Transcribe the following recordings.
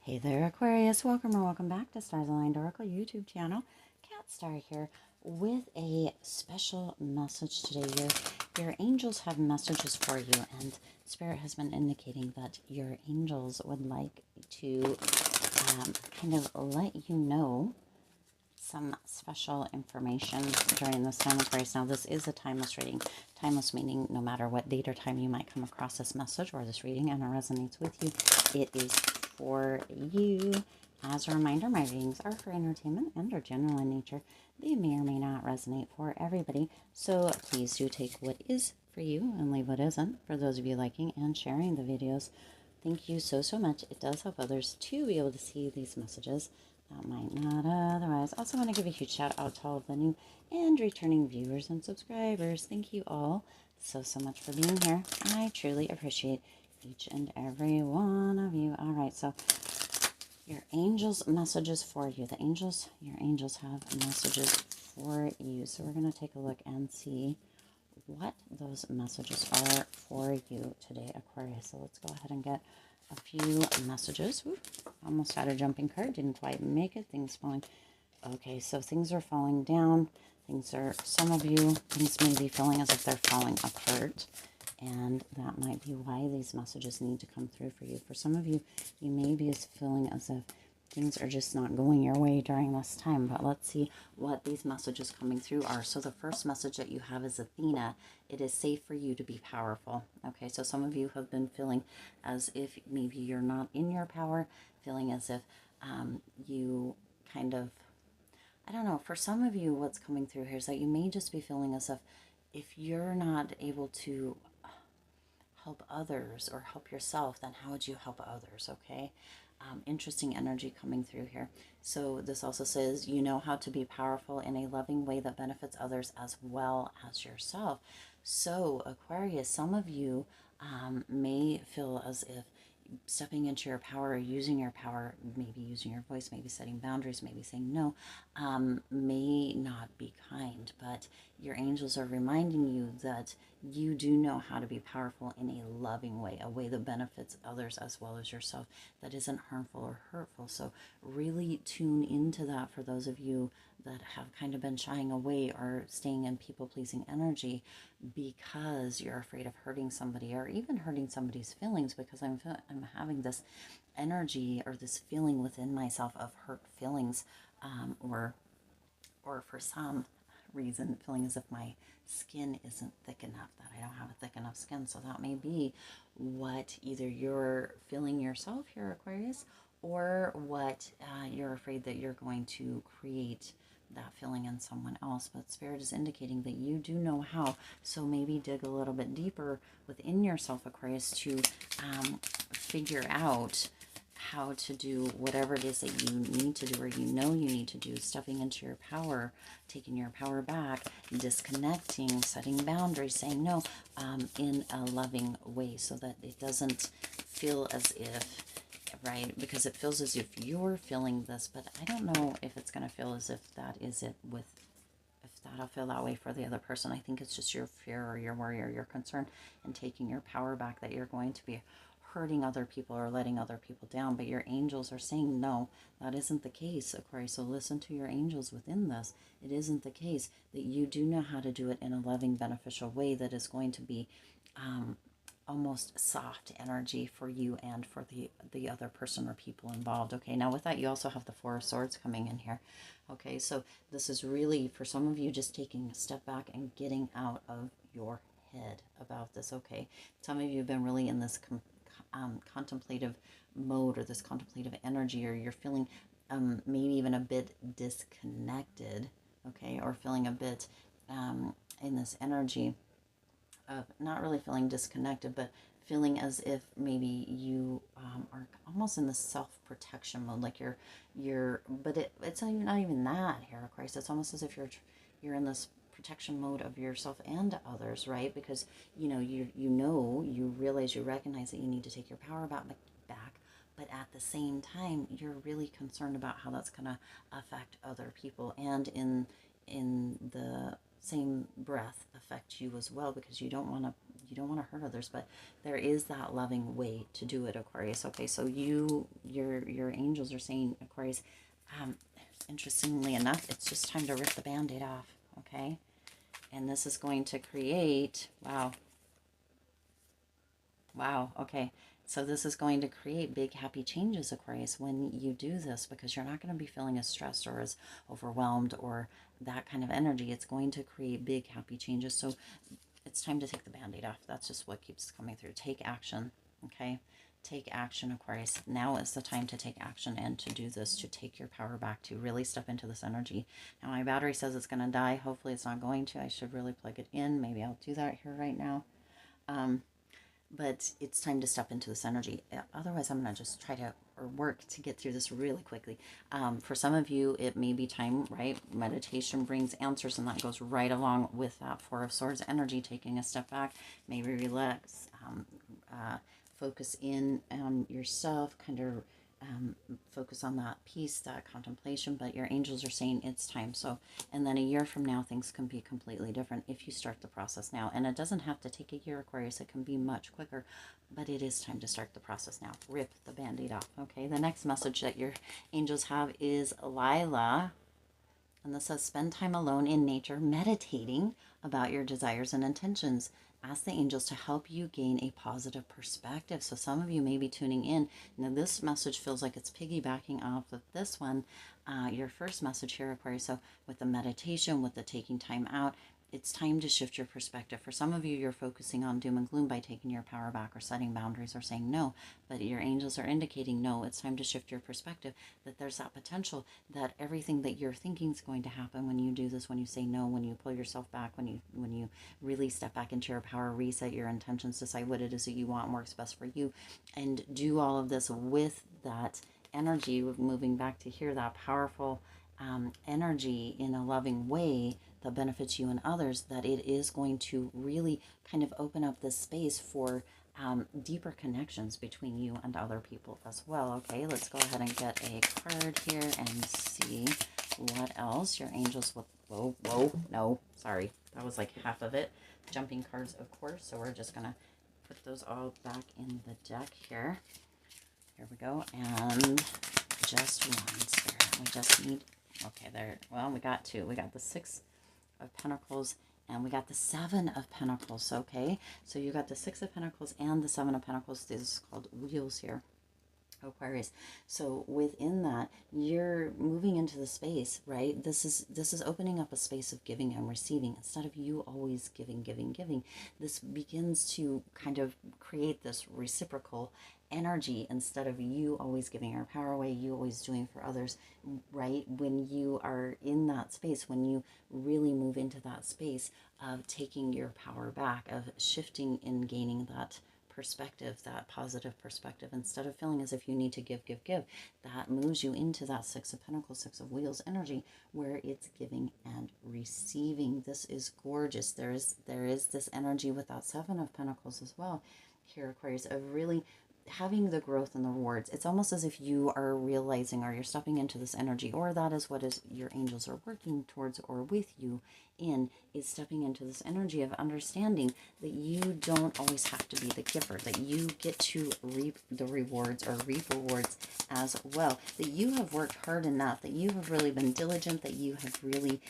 Hey there, Aquarius. Welcome or welcome back to Stars Aligned Oracle YouTube channel. Cat Star here with a special message today. Your angels have messages for you, and Spirit has been indicating that your angels would like to kind of let you know some special information during this time, Aquarius. Now, this is a timeless reading. Timeless meaning no matter what date or time you might come across this message or this reading and it resonates with you, it is for you. As a reminder, my readings are for entertainment and are general in nature. They may or may not resonate for everybody, so please do take what is for you and leave what isn't. For those of you liking and sharing the videos, thank you so much. It does help others to be able to see these messages that might not otherwise. Also want to give a huge shout out to all of the new and returning viewers and subscribers. Thank you all so much for being here. I truly appreciate each and every one of you. All right, so your angels' messages for you. Your angels have messages for you. So we're going to take a look and see what those messages are for you today, Aquarius. So let's go ahead and get a few messages. Ooh, almost had a jumping card. Didn't quite make it. Things falling. Okay, so things are falling down. Some of you, things may be feeling as if they're falling apart. And that might be why these messages need to come through for you. For some of you, you may be feeling as if things are just not going your way during this time. But let's see what these messages coming through are. So the first message that you have is Athena. It is safe for you to be powerful. Okay, so some of you have been feeling as if maybe you're not in your power, feeling as if you kind of, I don't know, for some of you what's coming through here is that you may just be feeling as if you're not able to help others or help yourself, then how would you help others? Okay, interesting energy coming through here. So this also says you know how to be powerful in a loving way that benefits others as well as yourself. So Aquarius, some of you may feel as if stepping into your power or using your power, maybe using your voice, maybe setting boundaries, maybe saying no, may not be kind, but your angels are reminding you that you do know how to be powerful in a loving way, a way that benefits others as well as yourself, that isn't harmful or hurtful. So really tune into that for those of you that have kind of been shying away or staying in people-pleasing energy because you're afraid of hurting somebody or even hurting somebody's feelings, because I'm having this energy or this feeling within myself of hurt feelings, or for some reason feeling as if my skin isn't thick enough, that I don't have a thick enough skin. So that may be what either you're feeling yourself here, Aquarius, or what you're afraid that you're going to create that feeling in someone else. But Spirit is indicating that you do know how. So maybe dig a little bit deeper within yourself, Aquarius, to figure out how to do whatever it is that you need to do or you know you need to do, stepping into your power, taking your power back, disconnecting, setting boundaries, saying no in a loving way so that it doesn't feel as if, right, because it feels as if you're feeling this, but I don't know if it's going to feel as if that is it with, if that'll feel that way for the other person. I think it's just your fear or your worry or your concern and taking your power back that you're going to be hurting other people or letting other people down. But your angels are saying no, that isn't the case, Aquarius. So listen to your angels within this. It isn't the case, that you do know how to do it in a loving, beneficial way that is going to be almost soft energy for you and for the other person or people involved. Okay, now with that, you also have the Four of Swords coming in here. Okay, so this is really, for some of you, just taking a step back and getting out of your head about this. Okay, some of you have been really in this contemplative mode or this contemplative energy, or you're feeling maybe even a bit disconnected, okay, or feeling a bit in this energy of not really feeling disconnected, but feeling as if maybe you are almost in the self-protection mode, like but it's not even that here, Aquarius. It's almost as if you're in this protection mode of yourself and others, right? Because you realize, you recognize that you need to take your power back, but at the same time, you're really concerned about how that's going to affect other people, and in the same breath affect you as well, because you don't want to hurt others, but there is that loving way to do it, Aquarius. Okay, so your your angels are saying, Aquarius, interestingly enough, it's just time to rip the Band-Aid off, okay? And this is going to create, wow, okay. So this is going to create big happy changes, Aquarius, when you do this, because you're not going to be feeling as stressed or as overwhelmed or that kind of energy. It's going to create big happy changes. So it's time to take the Band-Aid off. That's just what keeps coming through. Take action, okay? Take action, Aquarius. Now is the time to take action and to do this, to take your power back, to really step into this energy. Now my battery says it's going to die. Hopefully it's not going to. I should really plug it in. Maybe I'll do that here right now. But it's time to step into this energy. Otherwise, I'm going to just try to work to get through this really quickly. For some of you, it may be time, right? Meditation brings answers, and that goes right along with that Four of Swords energy, taking a step back, maybe relax, focus in on yourself, kind of focus on that peace, that contemplation. But your angels are saying it's time. So, and then a year from now, things can be completely different if you start the process now. And it doesn't have to take a year, Aquarius. It can be much quicker, but it is time to start the process now. Rip the Band-Aid off. Okay, the next message that your angels have is Lila. And this says, spend time alone in nature, meditating about your desires and intentions. Ask the angels to help you gain a positive perspective. So some of you may be tuning in. Now this message feels like it's piggybacking off of this one, your first message here, Aquarius. So with the meditation, with the taking time out, it's time to shift your perspective. For some of you, you're focusing on doom and gloom by taking your power back or setting boundaries or saying no. But your angels are indicating no, it's time to shift your perspective, that there's that potential that everything that you're thinking is going to happen when you do this, when you say no, when you pull yourself back, when you really step back into your power, reset your intentions, decide what it is that you want and works best for you, and do all of this with that energy of moving back to here, that powerful energy in a loving way that benefits you and others, that it is going to really kind of open up this space for deeper connections between you and other people as well. Okay, let's go ahead and get a card here and see what else your angels will... no, sorry, that was like half of it. Jumping cards, of course, so we're just gonna put those all back in the deck here. Here we go, and just one spirit. We just need... okay, there. Well, we got two. We got the Six of Pentacles and we got the Seven of Pentacles. Okay, so you got the Six of Pentacles and the Seven of Pentacles. This is called wheels here, Aquarius. So within that, you're moving into the space, right? This is opening up a space of giving and receiving instead of you always giving. This begins to kind of create this reciprocal energy instead of you always giving your power away, you always doing for others, right? When you are in that space, when you really move into that space of taking your power back, of shifting and gaining that perspective, that positive perspective, instead of feeling as if you need to give, that moves you into that Six of Pentacles, Six of Wheels energy, where it's giving and receiving. This is gorgeous. There is this energy with that Seven of Pentacles as well here, Aquarius, of really having the growth and the rewards. It's almost as if you are realizing, or you're stepping into this energy, or that is what is your angels are working towards or with you in, is stepping into this energy of understanding that you don't always have to be the giver, that you get to reap the rewards or reap rewards as well, that you have worked hard enough, that you have really been diligent, that you have really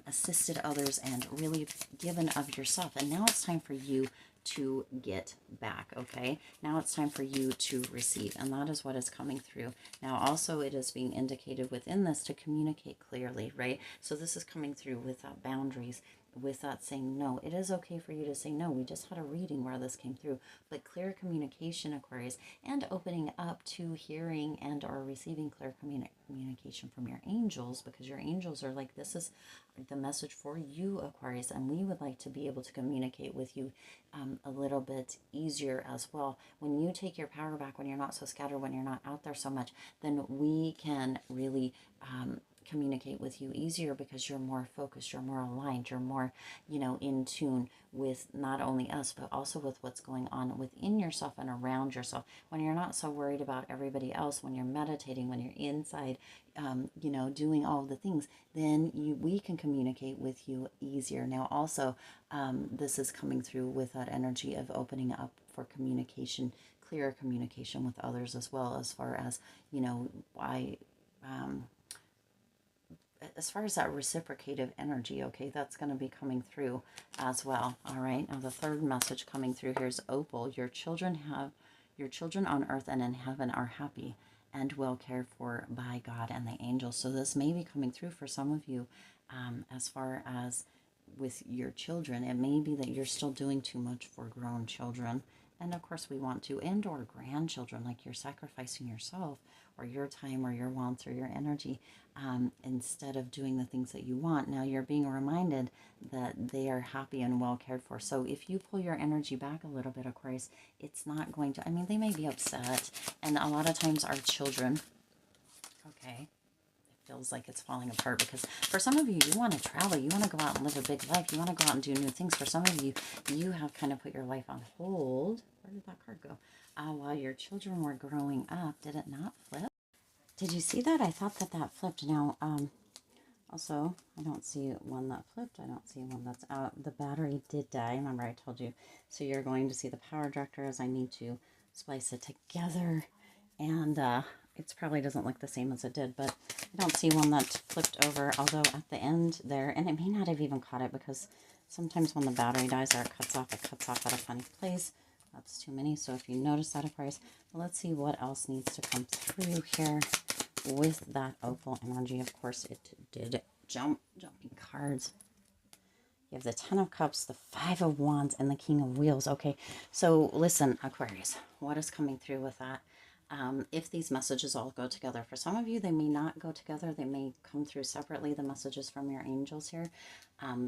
assisted others and really given of yourself. And now it's time for you to get back. Okay, now it's time for you to receive, and that is what is coming through. Now also it is being indicated within this to communicate clearly, right? So this is coming through with that boundaries, with that saying no. It is okay for you to say no. We just had a reading where this came through, but clear communication, Aquarius, and opening up to hearing and or receiving clear communication from your angels, because your angels are like, this is the message for you, Aquarius, and we would like to be able to communicate with you a little bit easier as well. When you take your power back, when you're not so scattered, when you're not out there so much, then we can really communicate with you easier, because you're more focused, you're more aligned, you're more, in tune with not only us, but also with what's going on within yourself and around yourself. When you're not so worried about everybody else, when you're meditating, when you're inside, doing all the things, then we can communicate with you easier. Now also, this is coming through with that energy of opening up for communication clear communication with others as well, as far as, you know, um, as far as that reciprocative energy, okay, that's going to be coming through as well. All right. Now the third message coming through here is Opal. Your children on earth and in heaven are happy and well cared for by God and the angels. So this may be coming through for some of you, as far as with your children. It may be that you're still doing too much for grown children. And of course we want to, and or grandchildren, like you're sacrificing yourself or your time or your wants or your energy, instead of doing the things that you want. Now you're being reminded that they are happy and well cared for. So if you pull your energy back a little bit, Aquarius, it's not going to, I mean, they may be upset. And a lot of times our children, okay, feels like it's falling apart, because for some of you, you want to travel, you want to go out and live a big life, you want to go out and do new things. For some of you, you have kind of put your life on hold. Where did that card go? While your children were growing up. Did it not flip? Did you see that? I thought that that flipped. Now, also, I don't see one that flipped. I don't see one that's out. The battery did die. Remember I told you. So you're going to see the power director as I need to splice it together. And it probably doesn't look the same as it did, but I don't see one that flipped over, although at the end there, and it may not have even caught it, because sometimes when the battery dies or it cuts off at a funny place. That's too many. So if you notice that, Aquarius, let's see what else needs to come through here with that opal energy. Of course, it did jumping cards. You have the Ten of Cups, the Five of Wands, and the King of Wheels. Okay, so listen, Aquarius, what is coming through with that? If these messages all go together, for some of you, they may not go together. They may come through separately, the messages from your angels here.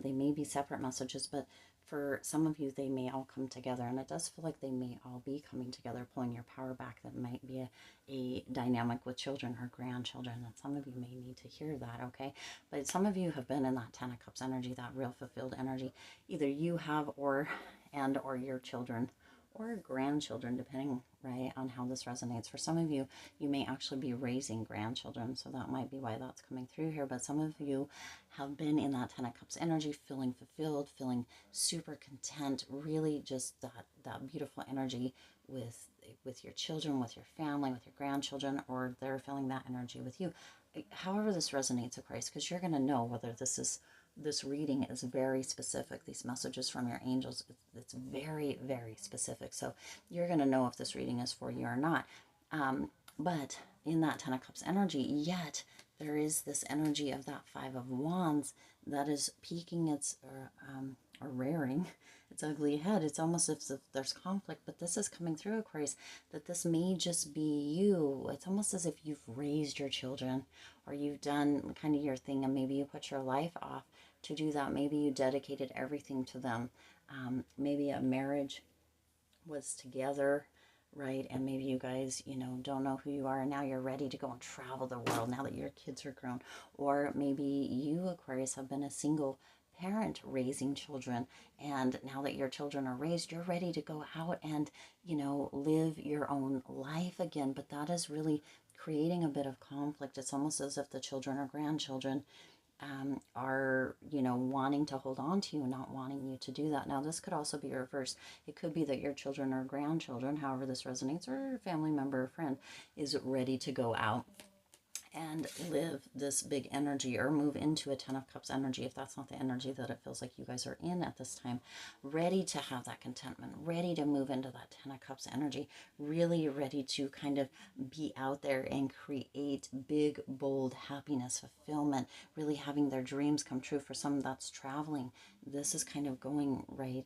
They may be separate messages, but for some of you, they may all come together. And it does feel like they may all be coming together, pulling your power back. That might be a dynamic with children or grandchildren. And some of you may need to hear that, okay? But some of you have been in that Ten of Cups energy, that real fulfilled energy. Either you have or your children or grandchildren, depending, right, on how this resonates. For some of you, you may actually be raising grandchildren, so that might be why that's coming through here. But some of you have been in that Ten of Cups energy, feeling fulfilled, feeling super content, really just that beautiful energy with your children, with your family, with your grandchildren, or they're feeling that energy with you. However this resonates, Aquarius, because you're going to know whether this reading is very specific. These messages from your angels, it's very, very specific. So you're going to know if this reading is for you or not. But in that Ten of Cups energy, yet there is this energy of that Five of Wands that is peaking its, or rearing its ugly head. It's almost as if there's conflict, but this is coming through, Aquarius, that this may just be you. It's almost as if you've raised your children, or you've done kind of your thing, and maybe you put your life off to do that. Maybe you dedicated everything to them. Maybe a marriage was together, right? And maybe you guys, don't know who you are, and now you're ready to go and travel the world now that your kids are grown. Or maybe you, Aquarius, have been a single parent raising children, and now that your children are raised, you're ready to go out and, live your own life again. But that is really creating a bit of conflict. It's almost as if the children or grandchildren are, wanting to hold on to you and not wanting you to do that. Now, this could also be reversed. It could be that your children or grandchildren, however this resonates, or a family member or friend is ready to go out and live this big energy, or move into a Ten of Cups energy, if that's not the energy that it feels like you guys are in at this time. Ready to have that contentment, ready to move into that Ten of Cups energy, really ready to kind of be out there and create big, bold happiness, fulfillment, really having their dreams come true. For some, that's traveling. This is kind of going right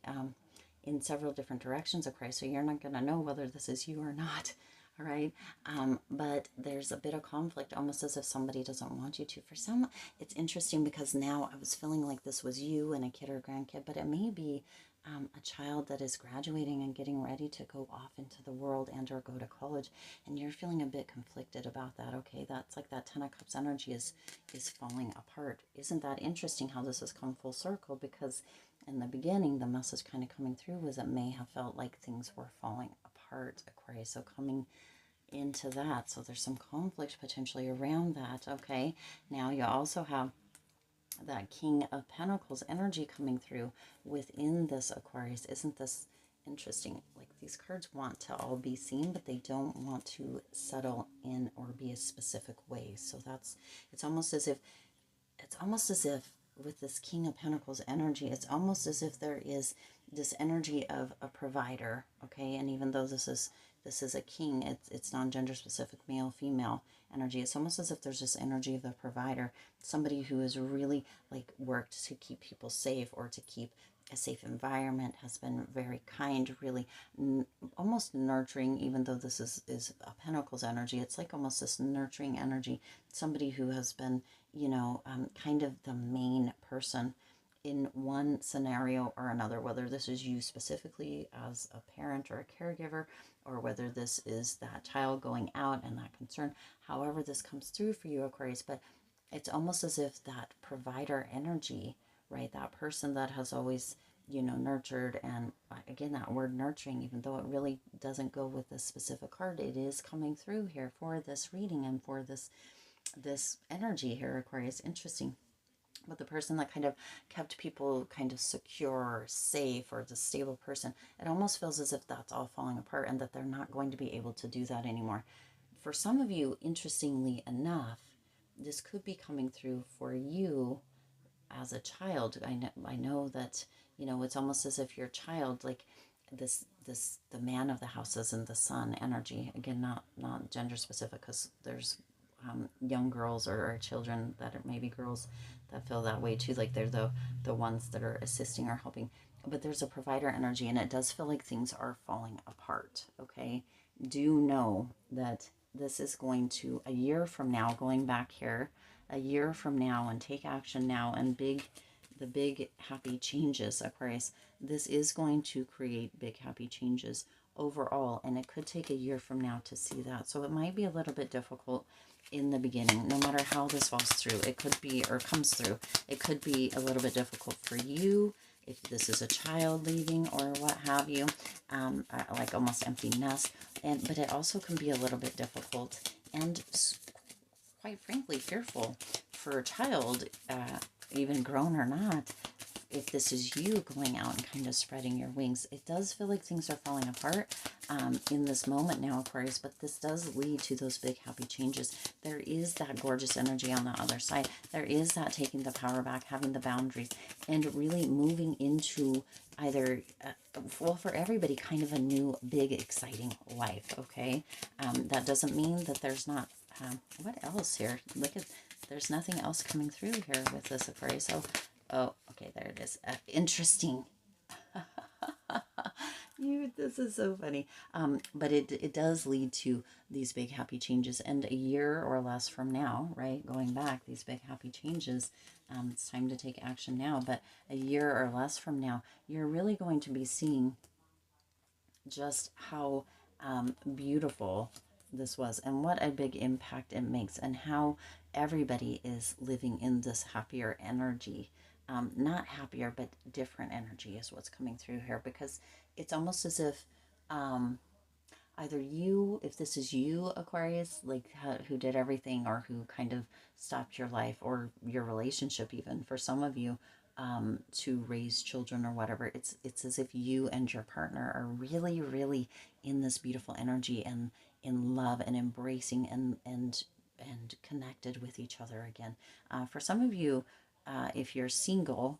in several different directions, Aquarius, so you're not going to know whether this is you or not. All right. But there's a bit of conflict, almost as if somebody doesn't want you to. For some, it's interesting because now I was feeling like this was you and a kid or grandkid, but it may be a child that is graduating and getting ready to go off into the world and or go to college, and you're feeling a bit conflicted about that. Okay, that's like that Ten of Cups energy is falling apart. Isn't that interesting how this has come full circle? Because in the beginning, the message kind of coming through was it may have felt like things were falling apart, Aquarius. So coming into that, so there's some conflict potentially around that. Okay, now you also have that King of Pentacles energy coming through within this, Aquarius. Isn't this interesting. Like these cards want to all be seen, but they don't want to settle in or be a specific way. So that's, it's almost as if, it's almost as if with this King of Pentacles energy, it's almost as if there is this energy of a provider, okay? And even though this is a king, it's non-gender specific, male, female energy. It's almost as if there's this energy of a provider, somebody who has really like worked to keep people safe or to keep a safe environment, has been very kind, really almost nurturing, even though this is a Pentacles energy. It's like almost this nurturing energy, somebody who has been, you know, kind of the main person in one scenario or another, whether this is you specifically as a parent or a caregiver, or whether this is that child going out and that concern, however this comes through for you, Aquarius. But it's almost as if that provider energy, right, that person that has always, you know, nurtured, and again, that word nurturing, even though it really doesn't go with this specific card, it is coming through here for this reading and for this energy here, Aquarius. Interesting. But the person that kind of kept people kind of secure, safe, or the stable person, it almost feels as if that's all falling apart and that they're not going to be able to do that anymore. For some of you, interestingly enough, this could be coming through for you as a child. I know that, you know, it's almost as if your child, like the man of the house is in the sun energy. Again, not gender specific, because there's young girls or children that are maybe girls that feel that way too, like they're the ones that are assisting or helping. But there's a provider energy, and it does feel like things are falling apart. Okay, do know that this is going to, a year from now, going back here a year from now, and take action now, and the big happy changes, Aquarius, this is going to create big happy changes overall, and it could take a year from now to see that. So it might be a little bit difficult in the beginning, no matter how this falls through. It could be, or comes through, it could be a little bit difficult for you if this is a child leaving or what have you, like almost empty nest. But it also can be a little bit difficult and quite frankly fearful for a child, even grown or not. If this is you going out and kind of spreading your wings, it does feel like things are falling apart in this moment now, Aquarius, but this does lead to those big happy changes. There is that gorgeous energy on the other side. There is that taking the power back, having the boundaries, and really moving into either, well, for everybody, kind of a new, big, exciting life, okay? That doesn't mean that there's not, what else here? Look at, there's nothing else coming through here with this, Aquarius. So, oh, okay, there it is. Interesting. This is so funny. But it does lead to these big happy changes. And a year or less from now, right, going back, these big happy changes, it's time to take action now. But a year or less from now, you're really going to be seeing just how beautiful this was, and what a big impact it makes, and how everybody is living in this happier energy. Not happier, but different energy is what's coming through here, because it's almost as if either you, if this is you, Aquarius, like who did everything, or who kind of stopped your life or your relationship, even for some of you, to raise children or whatever. It's as if you and your partner are really, really in this beautiful energy, and in love, and embracing, and connected with each other again. For some of you, if you're single,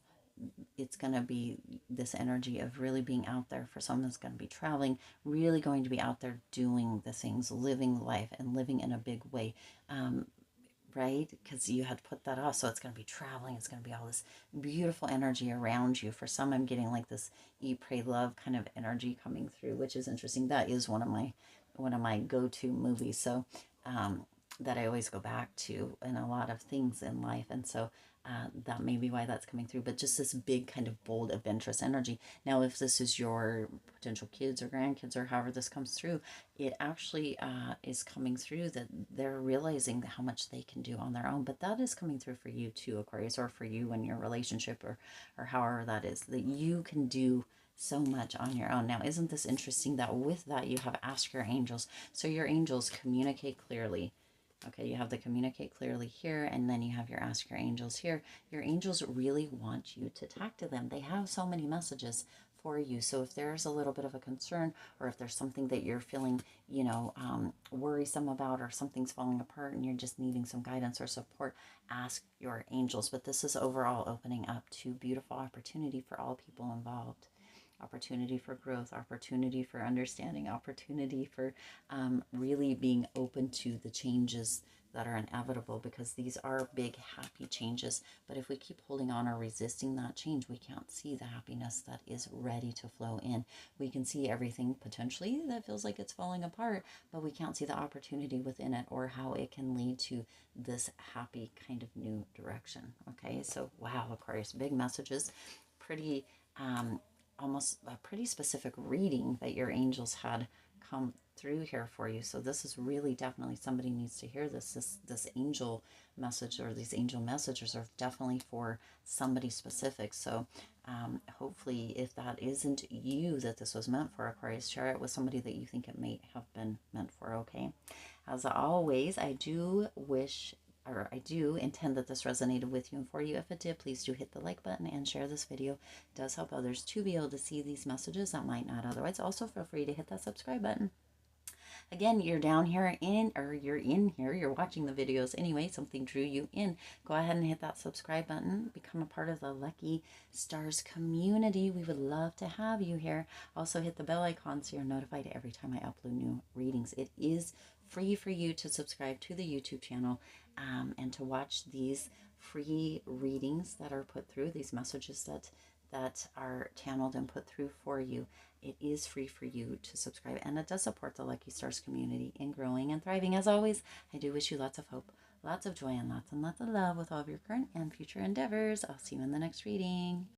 it's going to be this energy of really being out there. For someone that's going to be traveling, really going to be out there doing the things, living life, and living in a big way, right? Because you had put that off. So it's going to be traveling. It's going to be all this beautiful energy around you. For some, I'm getting like this eat, pray, love kind of energy coming through, which is interesting. That is one of my go-to movies. So that I always go back to in a lot of things in life. And so that may be why that's coming through, but just this big kind of bold, adventurous energy. Now, if this is your potential kids or grandkids, or however this comes through, it actually is coming through that they're realizing how much they can do on their own. But that is coming through for you too, Aquarius, or for you in your relationship, or however that is, that you can do so much on your own. Now, isn't this interesting that with that you have ask your angels? So your angels communicate clearly. Okay, you have the communicate clearly here, and then you have your ask your angels here. Your angels really want you to talk to them. They have so many messages for you. So if there's a little bit of a concern, or if there's something that you're feeling, worrisome about, or something's falling apart and you're just needing some guidance or support, ask your angels. But this is overall opening up to beautiful opportunity for all people involved. Opportunity for growth, opportunity for understanding, opportunity for really being open to the changes that are inevitable, because these are big, happy changes. But if we keep holding on or resisting that change, we can't see the happiness that is ready to flow in. We can see everything potentially that feels like it's falling apart, but we can't see the opportunity within it, or how it can lead to this happy kind of new direction. Okay, so wow, Aquarius, big messages, pretty almost a pretty specific reading that your angels had come through here for you. So this is really definitely, somebody needs to hear this angel message, or these angel messages are definitely for somebody specific. So hopefully, if that isn't you that this was meant for, Aquarius, share it with somebody that you think it may have been meant for. Okay, as always, I do intend that this resonated with you and for you. If it did, please do hit the like button and share this video. It does help others to be able to see these messages that might not otherwise. Also, feel free to hit that subscribe button. Again, you're down here you're in here, you're watching the videos anyway, something drew you in. Go ahead and hit that subscribe button, become a part of the Lucky Stars community. We would love to have you here. Also hit the bell icon so you're notified every time I upload new readings. It is free for you to subscribe to the YouTube channel and to watch these free readings that are put through, these messages that are channeled and put through for you. It is free for you to subscribe, and it does support the Lucky Stars community in growing and thriving. As always, I do wish you lots of hope, lots of joy, and lots of love with all of your current and future endeavors. I'll see you in the next reading.